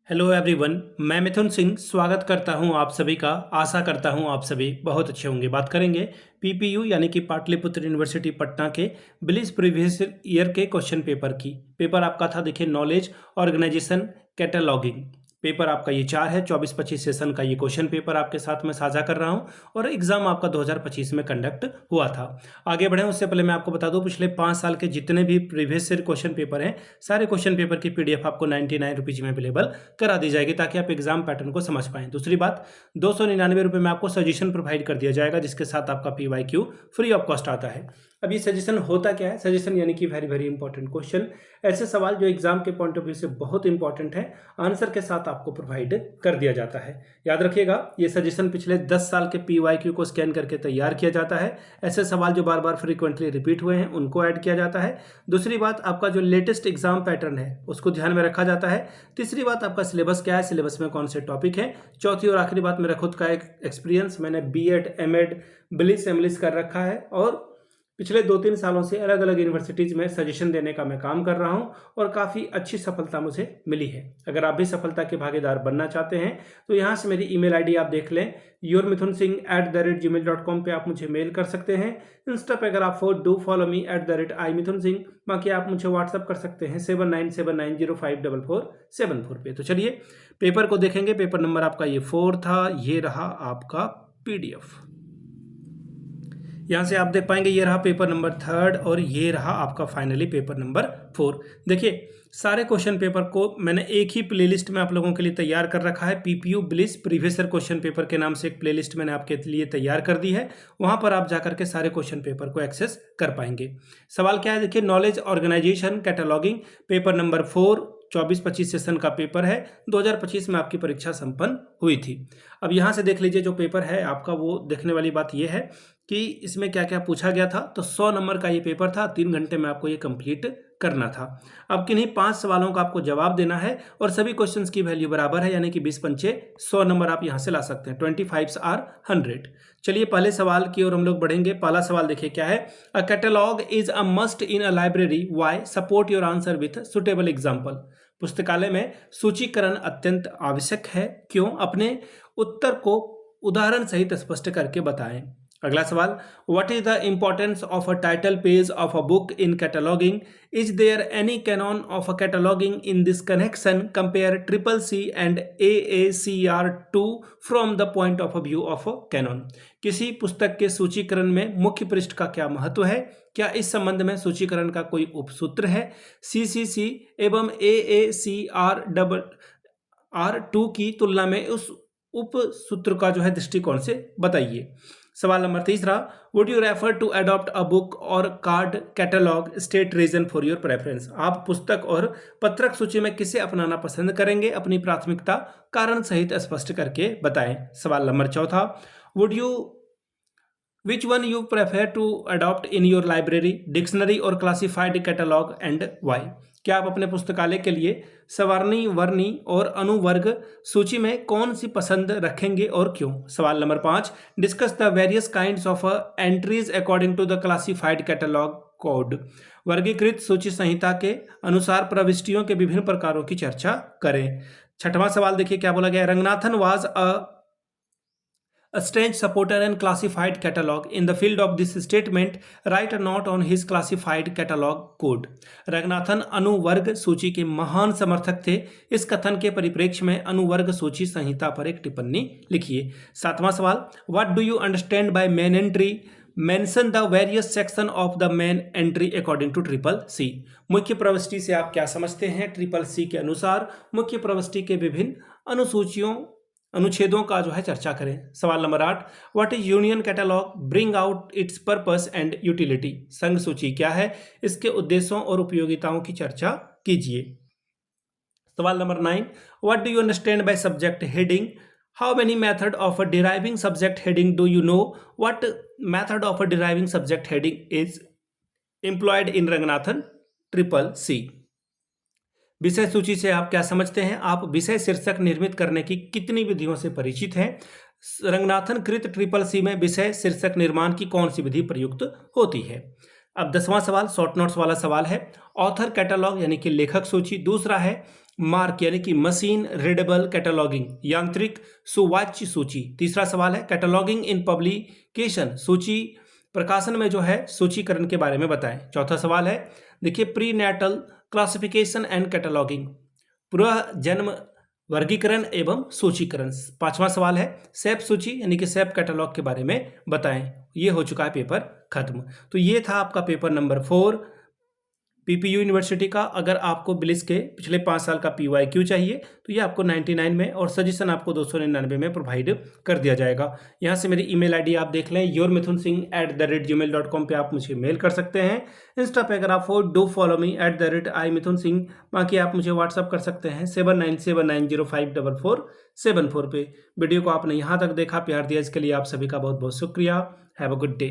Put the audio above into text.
Hello everyone, मैं मिथुन सिंह स्वागत करता हूं आप सभी का। आशा करता हूं आप सभी बहुत अच्छे होंगे। बात करेंगे पीपीयू यानी कि पाटलिपुत्र यूनिवर्सिटी पटना के बिलिस प्रीवियस ईयर के क्वेश्चन पेपर की। पेपर आपका था, देखिए, नॉलेज ऑर्गेनाइजेशन कैटलॉगिंग। पेपर आपका ये 4 है, 24-25 सेशन का ये क्वेश्चन पेपर आपके साथ में साझा कर रहा हूं और एग्जाम आपका 2025 में कंडक्ट हुआ था। आगे बढ़े उससे पहले मैं आपको बता दूं, पिछले 5 साल के जितने भी प्रीवियस ईयर क्वेश्चन पेपर हैं, सारे क्वेश्चन पेपर की पीडीएफ आपको 99 रुपीज में अवेलेबल करा दी जाएगी ताकि आप एग्जाम पैटर्न को समझ पाएं। दूसरी बात, 299 रुपये में आपको सजेशन प्रोवाइड कर दिया जाएगा, जिसके साथ आपका पीवाईक्यू फ्री ऑफ कॉस्ट आता है। अब ये सजेशन होता क्या है? सजेशन यानी कि वेरी वेरी इंपॉर्टेंट क्वेश्चन, ऐसे सवाल जो एग्जाम के पॉइंट ऑफ व्यू से बहुत इंपॉर्टेंट है, आंसर के साथ आपको प्रोवाइड कर दिया जाता है। याद रखिएगा, ये सजेशन पिछले 10 साल के पीवाईक्यू को स्कैन करके तैयार किया जाता है। ऐसे सवाल जो बार बार फ्रीक्वेंटली रिपीट हुए हैं उनको ऐड किया जाता है। दूसरी बात, आपका जो लेटेस्ट एग्जाम पैटर्न है उसको ध्यान में रखा जाता है। तीसरी बात, आपका सिलेबस क्या है, सिलेबस में कौन से टॉपिक है। चौथी और आखिरी बात, मेरा खुद का एक एक्सपीरियंस, मैंने बीएड एमएड बिलिस एमलिस कर रखा है और पिछले 2-3 सालों से अलग अलग यूनिवर्सिटीज़ में सजेशन देने का मैं काम कर रहा हूं और काफ़ी अच्छी सफलता मुझे मिली है। अगर आप भी सफलता के भागीदार बनना चाहते हैं तो यहां से मेरी ईमेल आईडी आप देख लें, yourmithunsingh@gmail.com पे आप मुझे मेल कर सकते हैं। इंस्टा पे अगर आप डू फॉलो मी @imithunsingh। बाकी आप मुझे व्हाट्सअप कर सकते हैं 7979054474 पे। तो चलिए पेपर को देखेंगे। पेपर नंबर आपका ये 4 था। ये रहा आपका पीडीएफ। यहाँ से आप देख पाएंगे ये रहा पेपर नंबर 3 और ये रहा आपका फाइनली पेपर नंबर 4। देखिए, सारे क्वेश्चन पेपर को मैंने एक ही प्लेलिस्ट में आप लोगों के लिए तैयार कर रखा है। PPU BLIS previous year question paper के नाम से एक प्लेलिस्ट मैंने आपके लिए तैयार कर दी है। वहां पर आप जाकर के सारे क्वेश्चन पेपर को एक्सेस कर पाएंगे। सवाल क्या है, देखिए, knowledge organisation cataloguing, paper number 4, 24-25 session का पेपर है। 2025 में आपकी परीक्षा संपन्न हुई थी। अब यहाँ से देख लीजिए, जो पेपर है आपका, वो देखने वाली बात यह है कि इसमें क्या क्या पूछा गया था। तो 100 नंबर का ये पेपर था, 3 घंटे में आपको ये कंप्लीट करना था। अब किन्हीं 5 सवालों का आपको जवाब देना है और सभी क्वेश्चंस की वैल्यू बराबर है, यानी कि 20 पंचे 100 नंबर आप यहां से ला सकते हैं। 25 आर 100। चलिए पहले सवाल की ओर हम लोग बढ़ेंगे। पहला सवाल देखिए क्या है, a catalog is a must in a library, why, support your answer with suitable example. पुस्तकालय में सूचीकरण अत्यंत आवश्यक है, क्यों? अपने उत्तर को उदाहरण सहित स्पष्ट करके बताएं। अगला सवाल, what is the importance of a title page of a book in cataloguing, is there any canon of a cataloguing in this connection, compare triple C and AACR2 from the point of view of canon. किसी पुस्तक के सूचीकरण में मुख्य पृष्ठ का क्या महत्व है, क्या इस संबंध में सूचीकरण का कोई उपसूत्र है, CCC एवं AACR2 की तुलना में उस उप सूत्र का जो है दृष्टिकोण से बताइए। सवाल नंबर तीसरा, would you refer to adopt a book or card catalog, state reason for your preference. आप पुस्तक और पत्रक सूची में किसे अपनाना पसंद करेंगे, अपनी प्राथमिकता कारण सहित स्पष्ट करके बताएं। सवाल नंबर चौथा, would you which one you prefer to adopt in your library, dictionary और क्लासिफाइड कैटलॉग एंड वाई। क्या आप अपने पुस्तकालय के लिए सवर्णी, वर्णी और अनुवर्ग सूची में कौन सी पसंद रखेंगे और क्यों। सवाल number 5, discuss the various kinds of entries according to the classified catalogue code. वर्गीकृत सूची संहिता के अनुसार प्रविष्टियों के विभिन्न प्रकारों की चर्चा करें। छठवां सवाल देखिए क्या बोला गया, Ranganathan was a strange supporter and classified catalog. In the field of this statement, write a note on his classified catalog code. Ranganathan अनुवर्ग सूची के महान समर्थक थे। इस कथन के परिप्रेक्ष्य में अनुवर्ग सूची संहिता पर एक टिप्पणी लिखिए। सातवां सवाल, What do you understand by main entry? Mention the various section of the main entry according to triple C. मुख्य प्रविष्टि से आप क्या समझते हैं? ट्रिपल सी के अनुसार मुख्य प्रविष्टि के विभिन्न अनुच्छेदों का जो है चर्चा करें। सवाल number 8, what is union catalogue, bring out it's purpose and utility. संघ सूची क्या है, इसके उद्देश्यों और उपयोगिताओं की चर्चा कीजिए। सवाल number 9, what do you understand by subject heading, how many method of deriving subject heading do you know, what method of deriving subject heading is employed in Ranganathan triple C. विषय सूची से आप क्या समझते हैं? आप विषय शीर्षक निर्मित करने की कितनी विधियों से परिचित हैं? रंगनाथन कृत ट्रिपल सी में विषय शीर्षक निर्माण की कौन सी विधि प्रयुक्त होती है? अब 10वां सवाल शॉर्ट नोट्स वाला सवाल है। ऑथर कैटलॉग यानी कि लेखक सूची। दूसरा है मार्क यानी कि मशीन रीडेबल कैटलॉगिंग, यांत्रिक सुवाच्य सूची। तीसरा सवाल है कैटलॉगिंग इन पब्लिकेशन, सूची प्रकाशन में जो है सूचीकरण के बारे में बताएं। चौथा सवाल है देखिए prenatal classification and cataloguing, पूर्व जन्म वर्गीकरण एवं सूचीकरण। पांचवा सवाल है सेप सूची यानी कि सेप कैटलॉग के बारे में बताएं। ये हो चुका है पेपर खत्म। तो ये था आपका पेपर नंबर 4 पीपीयू यूनिवर्सिटी का। अगर आपको बिलिस के पिछले 5 साल का PYQ चाहिए तो ये आपको 99 में और सजेशन आपको 299 में प्रोवाइड कर दिया जाएगा। यहाँ से मेरी ईमेल आईडी आप देख लें yourmithunsingh@gmail.com पे आप मुझे मेल कर सकते हैं। इंस्टा पे अगर आप हो डू फॉलो मी @iMithunSingh। बाकी आप मुझे व्हाट्सअप कर सकते हैं 7979054474 पे। वीडियो को आपने यहाँ तक देखा, प्यार दिया, इसके लिए आप सभी का बहुत बहुत शुक्रिया। Have a good day.